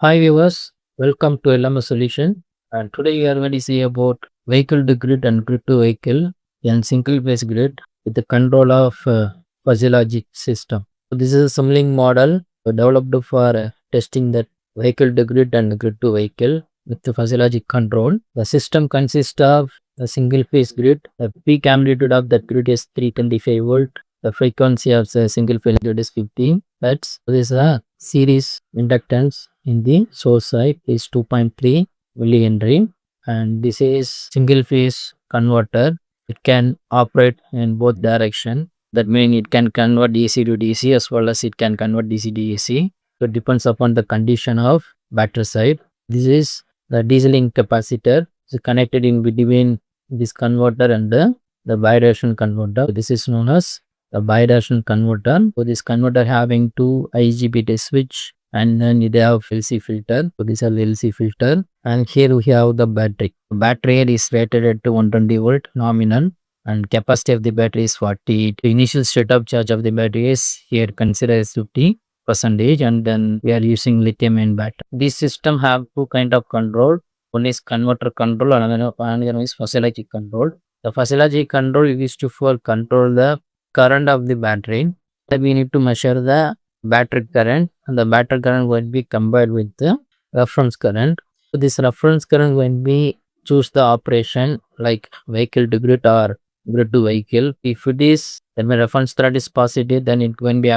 Hi viewers, welcome to LMS Solution, and today we are going to see about vehicle to grid and grid to vehicle and single phase grid with the control of fuzzy logic system. So this is a Simulink model developed for testing that vehicle to grid and grid to vehicle with the fuzzy logic control. The system consists of a single phase grid. The peak amplitude of that grid is 325 volt. The frequency of the single phase grid is 15 Hz. So this is a series inductance in the source side is 2.3 millihenry, and this is single phase converter. It can operate in both direction. That means it can convert DC to DC as well as it can convert DC to AC. So it depends upon the condition of battery side. This is the dieseling capacitor. It's connected in between this converter and the bidirectional converter. This is known as the bidirectional converter. So this converter having two IGBT switch, and then it have LC filter. So this is LC filter, and here we have the battery. The battery is rated at 120 volt nominal, and capacity of the battery is 40. The initial state of charge of the battery is here considered as 50%, and then we are using lithium-ion battery. This system have two kind of control. One is converter control, and another one is fuzzy logic control. The fuzzy logic control is used to for control the current of the battery. That we need to measure the battery current, and the battery current will be combined with the reference current. So this reference current when we choose the operation like vehicle to grid or grid to vehicle. If it is, then the reference current is positive, then it will be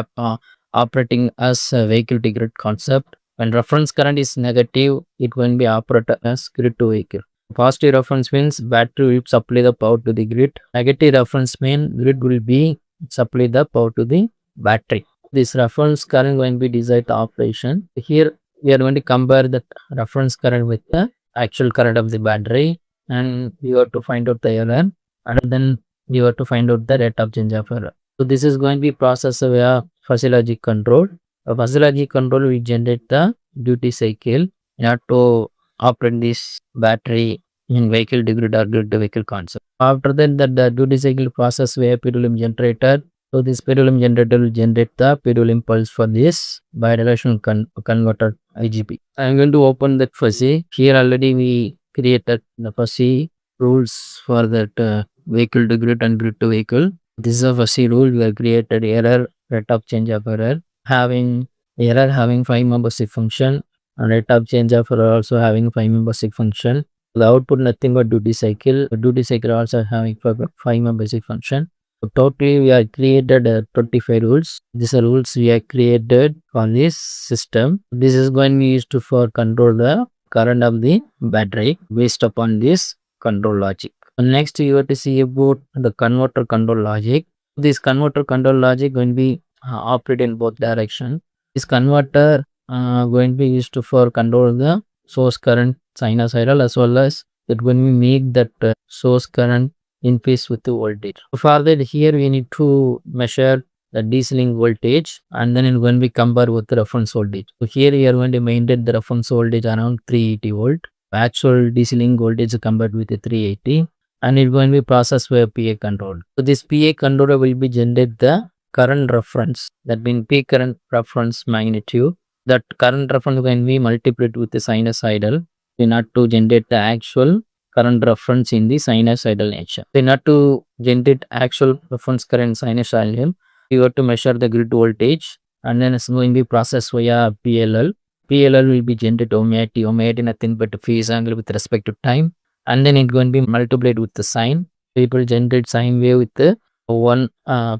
operating as a vehicle to grid concept. When reference current is negative, it will be operated as grid to vehicle. Positive reference means battery will supply the power to the grid. Negative reference means grid will be supply the power to the battery. This reference current going to be decide the operation. Here we are going to compare the reference current with the actual current of the battery, and you have to find out the error, and then you have to find out the rate of change of error. So this is going to be processed via fuzzy logic control. A fuzzy logic control will generate the duty cycle in order to operate this battery in vehicle to grid or grid to vehicle concept. After that, the duty cycle process via pendulum generator. So this pendulum generator will generate the pendulum pulse for this bidirectional converter IGB. I am going to open that fuzzy. Here already we created the fuzzy rules for that vehicle to grid and grid to vehicle. This is a fuzzy rule. We have created error, rate of change of error, having error having 5 membership function, and rate of change of error also having 5 membership function. The output nothing but duty cycle. Duty cycle also having 5 membership function. So totally we have created 25 rules. These are rules we have created on this system. This is going to be used to for control the current of the battery based upon this control logic. Next you have to see about the converter control logic. This converter control logic going to be operate in both direction. This converter going to be used to for control the source current sinusoidal, as well as it when we make that source current in phase with the voltage. For that, here we need to measure the dieseling voltage, and then it when we compare with the reference voltage. So here we are going to maintain the reference voltage around 380 volt. Actual dieseling voltage compared with the 380, and it going to be processed by a PA controller. So this PA controller will be generate the current reference, that means peak current reference magnitude. That current reference can be multiplied with the sinusoidal in order to generate the actual current reference in the sinusoidal nature. In order to generate actual reference current sinusoidal, you have to measure the grid voltage, and then it's going to be processed via PLL. PLL will be generated omega t. Omega t nothing but phase angle with respect to time, and then it's going to be multiplied with the sine. It will generate sine wave with the one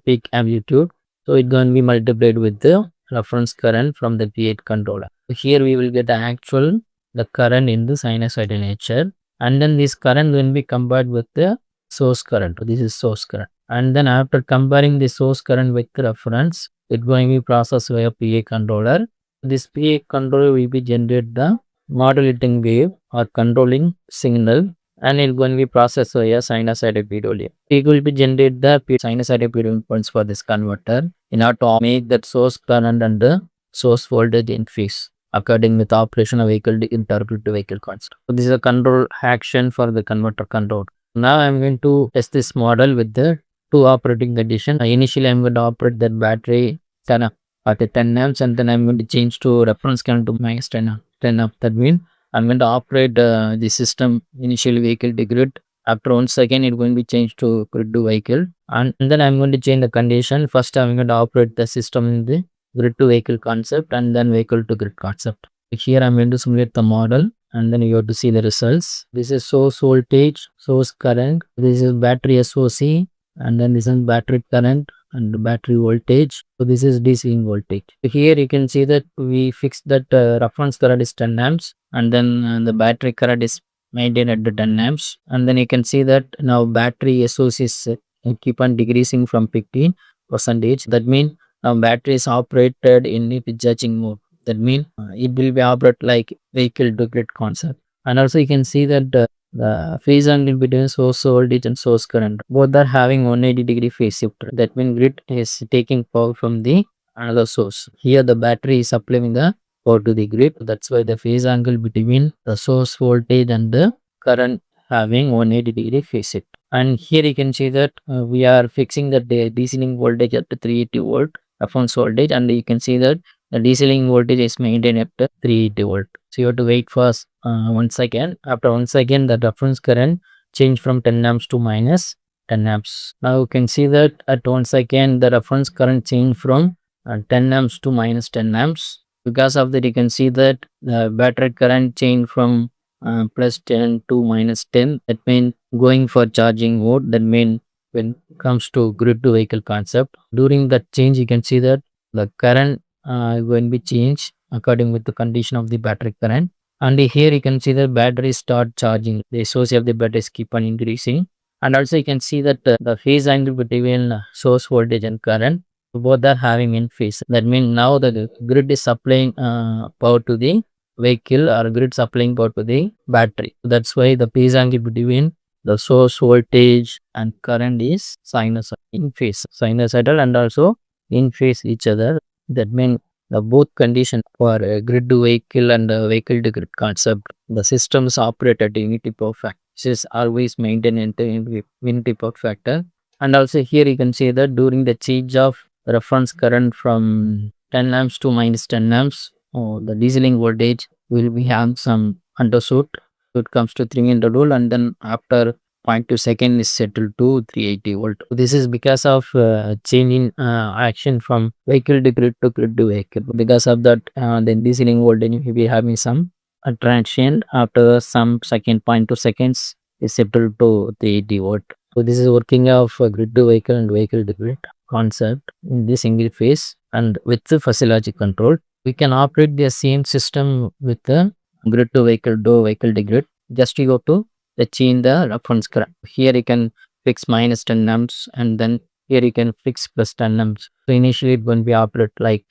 peak amplitude. So it's going to be multiplied with the reference current from the P8 controller. So here we will get the actual the current in the sinusoidal nature, and then this current will be compared with the source current. So this is source current, and then after comparing the source current with the reference, it going to be processed by a PA controller. This PA controller will be generate the modulating wave or controlling signal, and it going to be processed via sinusoidal PWM. It will be generate the sinusoidal PWM points for this converter in order to make that source current and the source voltage in phase according with operation of vehicle to interpret to vehicle concept. So this is a control action for the converter control. Now I am going to test this model with the two operating conditions. Initially I am going to operate that battery at 10 amps, and then I am going to change to reference current to minus 10 amps. 10 up. That means I'm going to operate the system initially vehicle to grid. After 1 second, it's going to be changed to grid to vehicle, and then I'm going to change the condition. First, I'm going to operate the system in the grid to vehicle concept, and then vehicle to grid concept. Here I'm going to simulate the model, and then you have to see the results. This is source voltage, source current. This is battery SOC, and then this is battery current and battery voltage. So this is DC voltage. So here you can see that we fixed that reference current is 10 amps, and then the battery current is maintained at the 10 amps, and then you can see that now battery SOC is keep on decreasing from 15%. That means now battery is operated in the discharging mode. That means it will be operate like vehicle to grid concept. And also you can see that the phase angle between source voltage and source current, both are having 180-degree phase shift. That means grid is taking power from the another source. Here the battery is supplying the power to the grid. That's why the phase angle between the source voltage and the current having 180-degree phase shift. And here you can see that we are fixing the DC link voltage at 380 volt reference voltage, and you can see that the DC link voltage is maintained at 380 volt. So you have to wait for 1 second. After 1 second, the reference current change from 10 amps to minus 10 amps. Now you can see that at 1 second, the reference current change from 10 amps to minus 10 amps. Because of that, you can see that the battery current change from plus 10 to minus 10. That means going for charging mode. That means when it comes to grid to vehicle concept, during that change, you can see that the current going to be changed according with the condition of the battery current. And here you can see the battery start charging. The SOC of the batteries keep on increasing. And also you can see that the phase angle between source voltage and current, both are having in phase. That means now the grid is supplying power to the vehicle, or grid supplying power to the battery. That's why the phase angle between the source voltage and current is sinusoidal in phase, sinusoidal and also in phase each other. That means the both condition for grid to vehicle and vehicle to grid concept, the systems operate at unity power factor. This is always maintained in unity power factor. And also here you can see that during the change of reference current from 10 amps to minus 10 amps, the DC link voltage will be having some undershoot. So it comes to 300 volt, and then after 0.2 second is settled to 380 volt. This is because of changing action from vehicle to grid to vehicle. Because of that, the DC link voltage will be having some transient after some second 0.2 seconds is settled to 380 volt. So this is working of grid to vehicle and vehicle to grid concept in this single phase, and with the physiologic control, we can operate the same system with the grid to vehicle to grid. Just you go to the change the reference current. Here you can fix minus 10 amps, and then here you can fix plus 10 amps. So initially it going to be operate like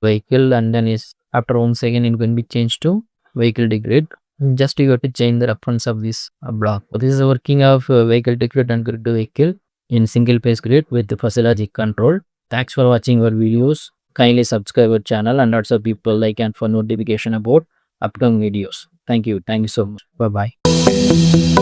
vehicle, and then is after 1 second it going to be changed to vehicle to grid. Just you have to change the reference of this block. So this is the working of vehicle to grid and grid to vehicle in single phase grid with the physiologic control. Thanks for watching our videos. Kindly subscribe our channel, and also people like and for notification about upcoming videos. Thank you so much. Bye bye.